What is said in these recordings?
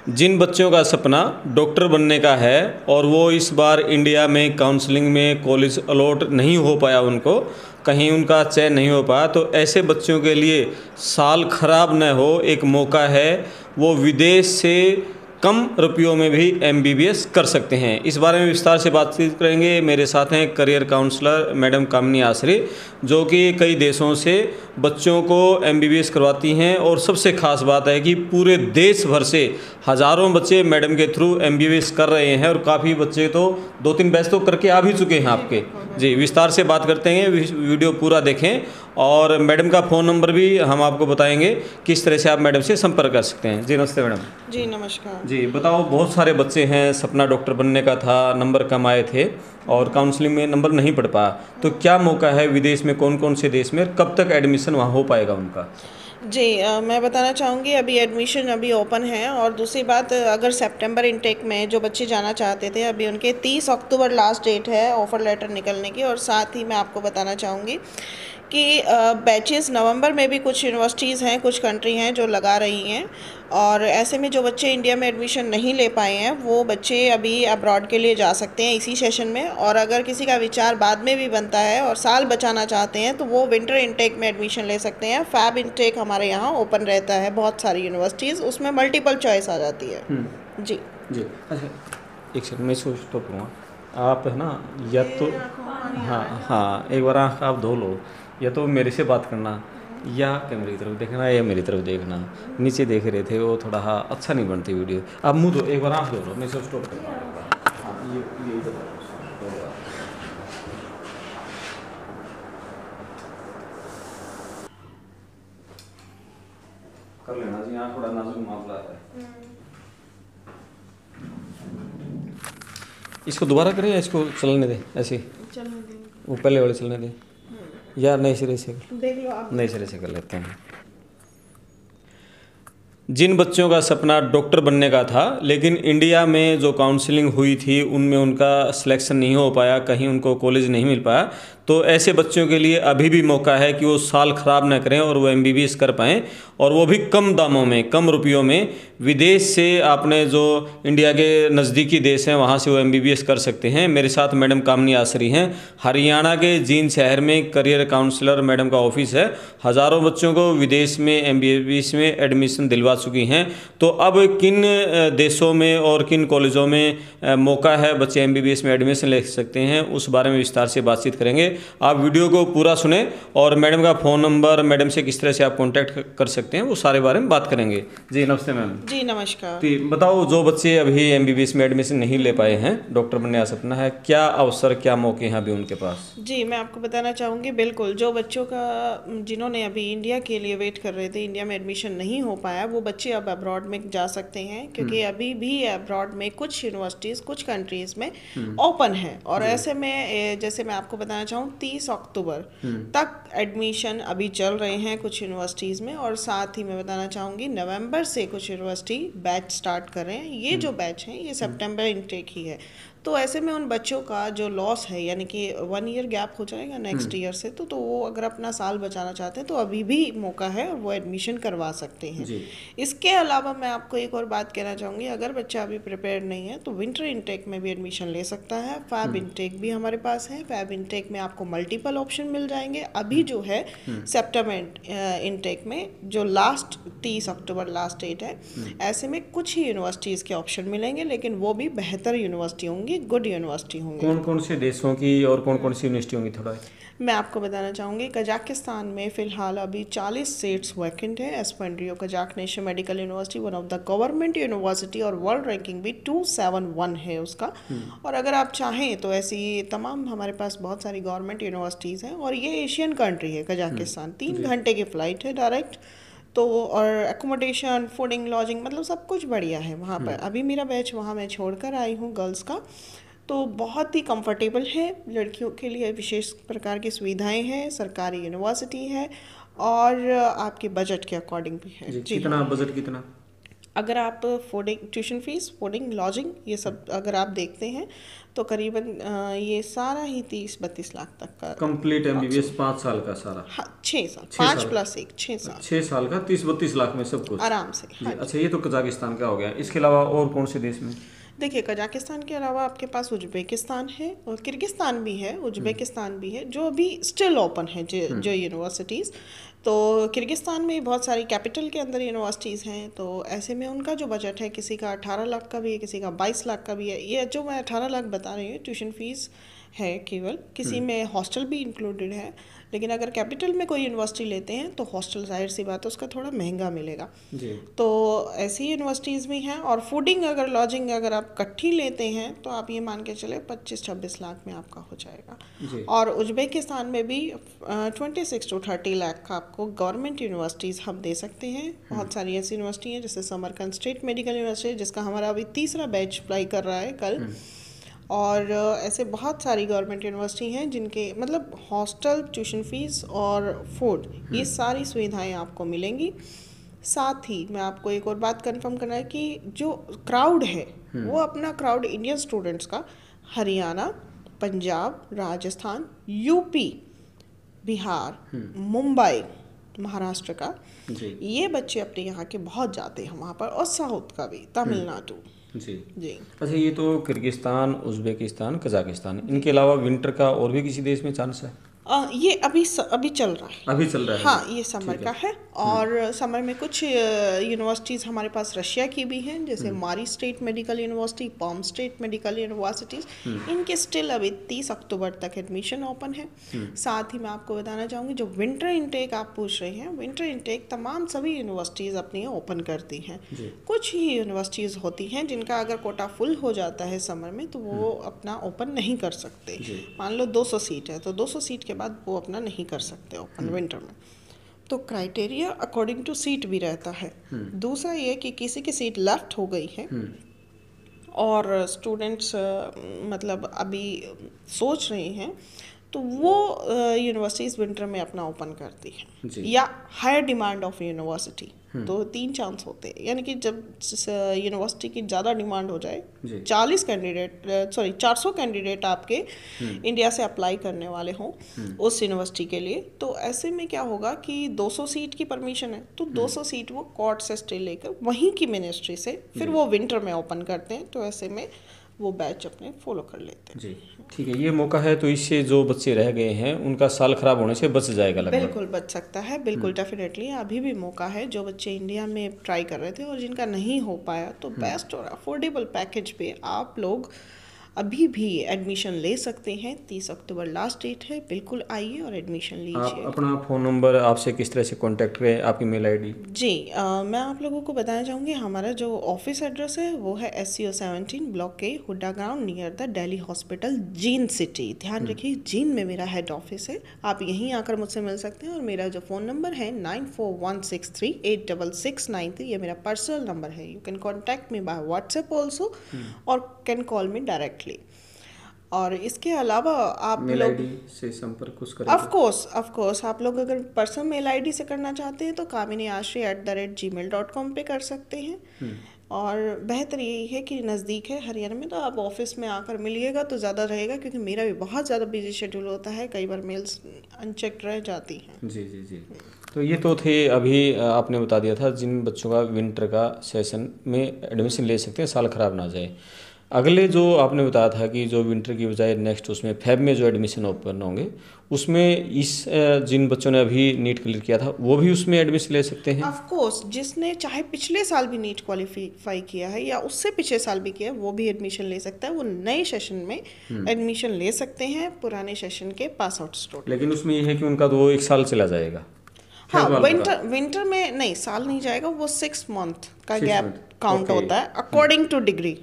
जिन बच्चों का सपना डॉक्टर बनने का है और वो इस बार इंडिया में काउंसलिंग में कॉलेज अलॉट नहीं हो पाया, उनको कहीं उनका चयन नहीं हो पाया, तो ऐसे बच्चों के लिए साल खराब न हो एक मौका है। वो विदेश से कम रुपयों में भी एमबीबीएस कर सकते हैं। इस बारे में विस्तार से बातचीत करेंगे। मेरे साथ हैं करियर काउंसलर मैडम कामिनी आसरे, जो कि कई देशों से बच्चों को एमबीबीएस करवाती हैं। और सबसे ख़ास बात है कि पूरे देश भर से हज़ारों बच्चे मैडम के थ्रू एमबीबीएस कर रहे हैं, और काफ़ी बच्चे तो 2-3 बैच तो करके आ भी चुके हैं आपके। जी, विस्तार से बात करते हैं, वीडियो पूरा देखें। और मैडम का फ़ोन नंबर भी हम आपको बताएंगे, किस तरह से आप मैडम से संपर्क कर सकते हैं। जी नमस्ते मैडम। जी नमस्कार। जी बताओ, बहुत सारे बच्चे हैं, सपना डॉक्टर बनने का था, नंबर कम आए थे और काउंसलिंग में नंबर नहीं पढ़ पाया, तो क्या मौका है विदेश में, कौन कौन से देश में, कब तक एडमिशन वहाँ हो पाएगा उनका? जी मैं बताना चाहूँगी अभी एडमिशन अभी ओपन है। और दूसरी बात, अगर सितंबर इनटेक में जो बच्चे जाना चाहते थे, अभी उनके 30 अक्टूबर लास्ट डेट है ऑफ़र लेटर निकलने की। और साथ ही मैं आपको बताना चाहूँगी कि बैचेस नवंबर में भी कुछ यूनिवर्सिटीज़ हैं, कुछ कंट्री हैं जो लगा रही हैं। और ऐसे में जो बच्चे इंडिया में एडमिशन नहीं ले पाए हैं, वो बच्चे अभी अब्रॉड के लिए जा सकते हैं इसी सेशन में। और अगर किसी का विचार बाद में भी बनता है और साल बचाना चाहते हैं, तो वो विंटर इनटेक में एडमिशन ले सकते हैं। फैब इनटेक हमारे यहाँ ओपन रहता है, बहुत सारी यूनिवर्सिटीज़, उसमें मल्टीपल चॉइस आ जाती है। जी जी अच्छा, एक सेकंड मैं इसको स्टॉप करूँगा। आप है ना, या तो हाँ हाँ, एक बार आँख आप धो लो, या तो मेरे से बात करना, या कैमरे की तरफ देखना, या मेरी तरफ देखना। नीचे देख रहे थे वो थोड़ा, हाँ अच्छा नहीं बनती वीडियो। आप मुँह दो, एक बार आँख धो लो, मैं इसको स्टॉप करूँगा एक बार। हाँ ये इधर कर लेना जी, यहाँ थोड़ा नाजुक मामला है। इसको दोबारा करें या इसको चलने दें ऐसे? चलने दें, वो पहले वाले चलने दें, या नए सिरे से? देख लो आप। नए सिरे से कर लेते हैं। जिन बच्चों का सपना डॉक्टर बनने का था, लेकिन इंडिया में जो काउंसलिंग हुई थी उनमें उनका सिलेक्शन नहीं हो पाया, कहीं उनको कॉलेज नहीं मिल पाया, तो ऐसे बच्चों के लिए अभी भी मौका है कि वो साल ख़राब ना करें और वो एमबीबीएस कर पाएँ, और वो भी कम दामों में, कम रुपयों में। विदेश से आपने जो इंडिया के नज़दीकी देश हैं वहाँ से वो एमबीबीएस कर सकते हैं। मेरे साथ मैडम कामिनी आसरी हैं, हरियाणा के जींद शहर में करियर काउंसलर मैडम का ऑफिस है। हज़ारों बच्चों को विदेश में एमबीबीएस में एडमिशन दिलवा चुकी हैं। तो अब किन देशों में और किन कॉलेजों में मौका है बच्चे एमबीबीएस में एडमिशन ले सकते हैं, उस बारे में विस्तार से बातचीत करेंगे। आप वीडियो को पूरा सुने और मैडम का फ़ोन नंबर, मैडम से किस तरह से आप कांटेक्ट कर सकते हैं, वो सारे बारे में बात करेंगे। जी नमस्ते मैम। जी नमस्कार। तो बताओ, जो बच्चे अभी एमबीबीएस में एडमिशन नहीं ले पाए हैं, डॉक्टर बनने का सपना है, क्या अवसर, क्या मौके हैं अभी उनके पास? जी मैं आपको बताना चाहूँगी, बिल्कुल जो बच्चों का, जिन्होंने अभी इंडिया के लिए वेट कर रहे थे, इंडिया में एडमिशन नहीं हो पाया, वो बच्चे अब अब्रॉड में जा सकते हैं। क्योंकि अभी भी अब्रॉड में कुछ यूनिवर्सिटीज़, कुछ कंट्रीज़ में ओपन है। और ऐसे में जैसे मैं आपको बताना चाहूँ, 30 अक्टूबर तक एडमिशन अभी चल रहे हैं कुछ यूनिवर्सिटीज़ में। और साथ ही मैं बताना चाहूँगी, नवंबर से कुछ यूनिवर्सिटी बैच स्टार्ट कर रहे हैं। ये जो बैच हैं ये सितंबर इनटेक ही है। तो ऐसे में उन बच्चों का जो लॉस है, यानी कि 1 ईयर गैप हो जाएगा नेक्स्ट ईयर से, तो वो अगर अपना साल बचाना चाहते हैं तो अभी भी मौका है और वो एडमिशन करवा सकते हैं। इसके अलावा मैं आपको एक और बात कहना चाहूँगी, अगर बच्चा अभी प्रिपेयर नहीं है तो विंटर इनटेक में भी एडमिशन ले सकता है। फैब इनटेक भी हमारे पास है। फैब इनटेक में आपको मल्टीपल ऑप्शन मिल जाएंगे। अभी जो है सितंबर इनटेक में जो लास्ट 30 अक्टूबर लास्ट डेट है, ऐसे में कुछ ही यूनिवर्सिटीज़ के ऑप्शन मिलेंगे, लेकिन वो भी बेहतर यूनिवर्सिटी होंगी, गुड यूनिवर्सिटी होंगी। कौन कौन से देशों की और कौन कौन सी यूनिवर्सिटी होंगी, थोड़ा? मैं आपको बताना चाहूँगी, कजाकिस्तान में फ़िलहाल अभी 40 सीट्स वैकेंट है। Asfendiyarov Kazakh national medical university, one of the government university, और वर्ल्ड रैंकिंग भी 271 है उसका। और अगर आप चाहें तो ऐसी तमाम हमारे पास बहुत सारी गवर्नमेंट यूनिवर्सिटीज़ हैं। और ये एशियन कंट्री है कजाकिस्तान, 3 घंटे की फ़्लाइट है डायरेक्ट। तो और एकोमोडेशन, फूडिंग, लॉजिंग, मतलब सब कुछ बढ़िया है वहाँ पर। अभी मेरा बैच वहाँ मैं छोड़ कर आई हूँ गर्ल्स का, तो बहुत ही कंफर्टेबल है। लड़कियों के लिए विशेष प्रकार की सुविधाएं हैं, सरकारी यूनिवर्सिटी है, और आपके बजट के अकॉर्डिंग भी है। जी, कितना बजट, कितना? अगर आप fooding, tuition fees, fooding, lodging ये सब अगर आप देखते हैं तो करीबन ये सारा ही 30-32 लाख तक का कंप्लीट MBBS 5 साल का सारा। हाँ, 6 साल, 6 5 साल प्लस 1, 6 साल 6 साल का 30-32 लाख में सब कुछ आराम से। जी। हाँ अच्छा, ये तो कजाकिस्तान का हो गया, इसके अलावा और कौन से देश में? देखिए, कजाकिस्तान के अलावा आपके पास उज्बेकिस्तान है और किर्गिस्तान भी है, उज्बेकिस्तान भी है, जो अभी स्टिल ओपन है जो यूनिवर्सिटीज़। तो किर्गिस्तान में बहुत सारी कैपिटल के अंदर यूनिवर्सिटीज़ हैं, तो ऐसे में उनका जो बजट है किसी का 18 लाख का भी है, किसी का 22 लाख का भी है। ये जो मैं 18 लाख बता रही हूँ ट्यूशन फीस है केवल, किसी में हॉस्टल भी इंक्लूडेड है। लेकिन अगर कैपिटल में कोई यूनिवर्सिटी लेते हैं तो हॉस्टल जाहिर सी बात है उसका थोड़ा महंगा मिलेगा जी। तो ऐसी यूनिवर्सिटीज़ भी हैं। और फूडिंग अगर लॉजिंग अगर आप इकट्ठी लेते हैं तो आप ये मान के चले 25-26 लाख में आपका हो जाएगा जी। और उज्बेकिस्तान में भी 26 to 30 लाख का आपको गवर्नमेंट यूनिवर्सिटीज़ हम दे सकते हैं। बहुत सारी ऐसी यूनिवर्सिटी हैं जैसे समरकंद स्टेट मेडिकल यूनिवर्सिटी, जिसका हमारा अभी 3रा बैच अप्लाई कर रहा है कल। और ऐसे बहुत सारी गवर्नमेंट यूनिवर्सिटी हैं जिनके मतलब हॉस्टल, ट्यूशन फीस और फूड ये सारी सुविधाएं आपको मिलेंगी। साथ ही मैं आपको एक और बात कंफर्म करना है कि जो क्राउड है वो अपना क्राउड इंडियन स्टूडेंट्स का हरियाणा, पंजाब, राजस्थान, यूपी, बिहार, मुंबई, महाराष्ट्र का जी। ये बच्चे अपने यहाँ के बहुत जाते हैं वहाँ पर, और साउथ का भी, तमिलनाडु जी जी। अच्छा, ये तो किर्गिस्तान, उज्बेकिस्तान, कजाकिस्तान, इनके अलावा विंटर का और भी किसी देश में चांस है? ये अभी चल रहा है। अभी चल रहा है? हाँ, ये समर का है। और समर में कुछ यूनिवर्सिटीज़ हमारे पास रशिया की भी हैं, जैसे Mari state medical university, Perm state medical universities. इनके स्टिल अभी 30 अक्टूबर तक एडमिशन ओपन है। साथ ही मैं आपको बताना चाहूँगी जो विंटर इनटेक आप पूछ रहे हैं, विंटर इनटेक तमाम सभी यूनिवर्सिटीज़ अपनी ओपन करती हैं। कुछ ही यूनिवर्सिटीज़ होती हैं जिनका अगर कोटा फुल हो जाता है समर में तो वो अपना ओपन नहीं कर सकते। मान लो 200 सीट है तो 200 सीट के बाद वो अपना नहीं कर सकते ओपन विंटर में। तो क्राइटेरिया अकॉर्डिंग टू सीट भी रहता है। दूसरा ये कि किसी की सीट लेफ्ट हो गई है और स्टूडेंट्स मतलब अभी सोच रहे हैं तो वो यूनिवर्सिटीज़ विंटर में अपना ओपन करती हैं, या हायर डिमांड ऑफ यूनिवर्सिटी। तो 3 चांस होते हैं, यानी कि जब यूनिवर्सिटी की ज़्यादा डिमांड हो जाए, 400 कैंडिडेट आपके इंडिया से अप्लाई करने वाले हों उस यूनिवर्सिटी के लिए, तो ऐसे में क्या होगा कि 200 सीट की परमिशन है तो 200 सीट वो कोर्ट से स्टे लेकर वहीं की मिनिस्ट्री से फिर वो विंटर में ओपन करते हैं। तो ऐसे में वो बैच अपने फॉलो कर लेते हैं। जी ठीक है, ये मौका है तो इससे जो बच्चे रह गए हैं उनका साल खराब होने से बच जाएगा लगभग। बिल्कुल बच सकता है, बिल्कुल डेफिनेटली अभी भी मौका है। जो बच्चे इंडिया में ट्राई कर रहे थे और जिनका नहीं हो पाया तो बेस्ट और अफोर्डेबल पैकेज पे आप लोग अभी भी एडमिशन ले सकते हैं। 30 अक्टूबर लास्ट डेट है, बिल्कुल आइए और एडमिशन लीजिए। आप अपना फ़ोन नंबर, आपसे किस तरह से कांटेक्ट करें, आपकी मेल आईडी? जी मैं आप लोगों को बताना चाहूँगी हमारा जो ऑफिस एड्रेस है वो है SCO 17 ब्लॉक के Hooda ground near the Delhi hospital, Jind city. ध्यान रखिए जींद में मेरा हेड ऑफिस है, आप यहीं आकर मुझसे मिल सकते हैं। और मेरा जो फ़ोन नंबर है 9416386693, ये मेरा पर्सनल नंबर है। You can contact me by WhatsApp also और कैन कॉल मी डायरेक्टली। और इसके अलावा आप मेल लोग आईडी से संपर्क कुछ करें? ऑफ कोर्स आप लोग अगर पर्सनल मेल आईडी से करना चाहते हैं तो kaminiashri@gmail.com पे कर सकते हैं। और बेहतर यही है कि नज़दीक है हरियाणा में तो आप ऑफिस में आकर मिलिएगा तो ज़्यादा रहेगा, क्योंकि मेरा भी बहुत ज़्यादा बिजी शेड्यूल होता है, कई बार मेल्स अनचेक्ड रह जाती हैं। जी जी जी। तो ये तो थे अभी आपने बता दिया था जिन बच्चों का विंटर का सेशन में एडमिशन ले सकते हैं, साल ख़राब ना जाए। अगले जो आपने बताया था कि जो विंटर की बजाय नेक्स्ट उसमें फेब में जो एडमिशन ओपन होंगे उसमें जिन बच्चों ने अभी नीट क्लियर किया था वो भी उसमें एडमिशन ले सकते हैं? ऑफ कोर्स, जिसने चाहे पिछले साल भी नीट क्वालिफाई किया है या उससे पिछले साल भी किया है वो भी एडमिशन ले सकता है। वो नए सेशन में एडमिशन ले सकते हैं, पुराने सेशन के पास आउट स्टूडेंट। लेकिन उसमें ये है कि उनका तो 1 साल चला जाएगा। हाँ, विंटर में नहीं, साल नहीं जाएगा, वो 6 मंथ का गैप काउंट होता है अकॉर्डिंग टू डिग्री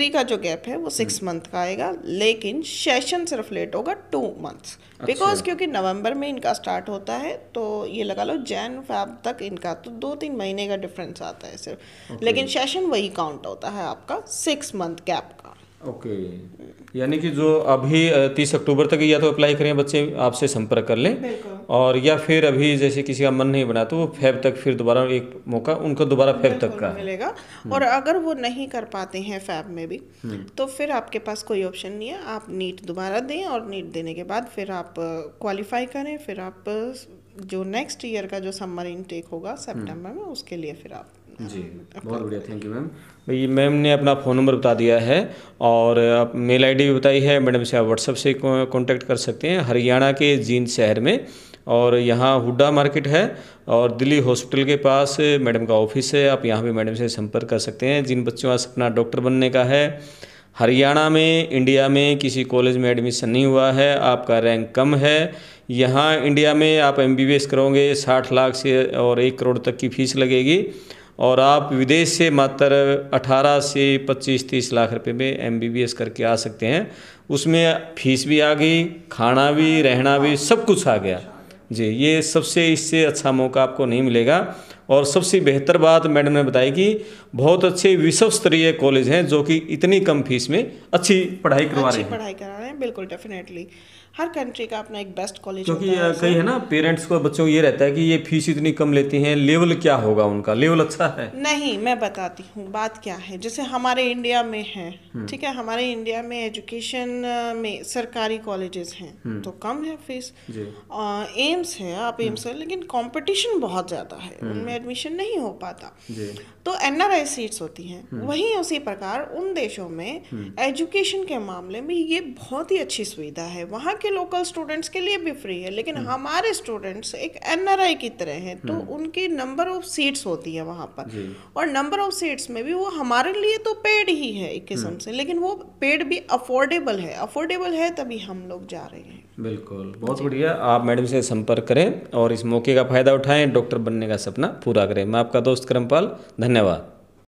का जो गैप है वो 6 मंथ का आएगा। लेकिन सेशन सिर्फ लेट होगा 2 मंथ्स, बिकॉज क्योंकि नवंबर में इनका स्टार्ट होता है तो ये लगा लो जैन फैब तक इनका तो 2-3 महीने का डिफरेंस आता है सिर्फ। लेकिन सेशन वही काउंट होता है आपका 6 मंथ गैप का। ओके, यानी कि जो अभी 30 अक्टूबर तक या तो अप्लाई करें बच्चे, आपसे संपर्क कर लें, बिल्कुल और या फिर अभी जैसे किसी का मन नहीं बना तो वो फेब तक फिर दोबारा एक मौका उनको दोबारा फेब तक का है। मिलेगा। और अगर वो नहीं कर पाते हैं फैब में भी, तो फिर आपके पास कोई ऑप्शन नहीं है, आप नीट दोबारा दें, और नीट देने के बाद फिर आप क्वालिफाई करें, फिर आप जो नेक्स्ट ईयर का जो समर इनटेक होगा सितंबर में, उसके लिए फिर आप जी बहुत बढ़िया, थैंक यू मैम। भाई मैम ने अपना फ़ोन नंबर बता दिया है और आप मेल आईडी भी बताई है, मैडम से आप व्हाट्सएप से कांटेक्ट कर सकते हैं, हरियाणा के जींद शहर में, और यहाँ हुड्डा मार्केट है और दिल्ली हॉस्पिटल के पास मैडम का ऑफिस है। आप यहाँ पे मैडम से संपर्क कर सकते हैं। जिन बच्चों का सपना डॉक्टर बनने का है, हरियाणा में, इंडिया में किसी कॉलेज में एडमिशन नहीं हुआ है, आपका रैंक कम है, यहाँ इंडिया में आप MBBS करोगे 60 लाख से और 1 करोड़ तक की फीस लगेगी, और आप विदेश से मात्र 18 से 25-30 लाख रुपए में MBBS करके आ सकते हैं। उसमें फीस भी आ गई, खाना भी, रहना भी, सब कुछ आ गया जी। ये सबसे इससे अच्छा मौका आपको नहीं मिलेगा। और सबसे बेहतर बात मैडम ने बताई कि बहुत अच्छे विश्व स्तरीय कॉलेज हैं जो कि इतनी कम फीस में अच्छी पढ़ाई करवा रहे हैं। बिल्कुल, डेफिनेटली हर कंट्री का अपना एक बेस्ट कॉलेज क्योंकि कई है ना, पेरेंट्स को, बच्चों को ये रहता है कि ये फीस इतनी कम लेती हैं, लेवल क्या होगा उनका, लेवल अच्छा है? नहीं, मैं बताती हूँ बात क्या है। जैसे हमारे इंडिया में है, ठीक है, हमारे इंडिया में एजुकेशन में सरकारी कॉलेजेस हैं तो कम है फीस। एम्स है, आप एम्स है, लेकिन कंपटीशन बहुत ज़्यादा है, उनमें एडमिशन नहीं हो पाता, तो NRI सीट्स होती हैं। वहीं उसी प्रकार उन देशों में एजुकेशन के मामले में ये बहुत ही अच्छी सुविधा है, वहाँ के लोकल स्टूडेंट्स के लिए भी फ्री है, लेकिन हमारे स्टूडेंट्स एक NRI की तरह हैं, तो उनकी नंबर ऑफ सीट्स होती है वहाँ पर, और नंबर ऑफ सीट्स में भी वो हमारे लिए तो पेड ही है एक किस्म से, लेकिन वो पेड भी अफोर्डेबल है तभी हम लोग जा रहे हैं। बिल्कुल, बहुत बढ़िया। आप मैडम से संपर्क करें और इस मौके का फ़ायदा उठाएं, डॉक्टर बनने का सपना पूरा करें। मैं आपका दोस्त करमपाल, धन्यवाद।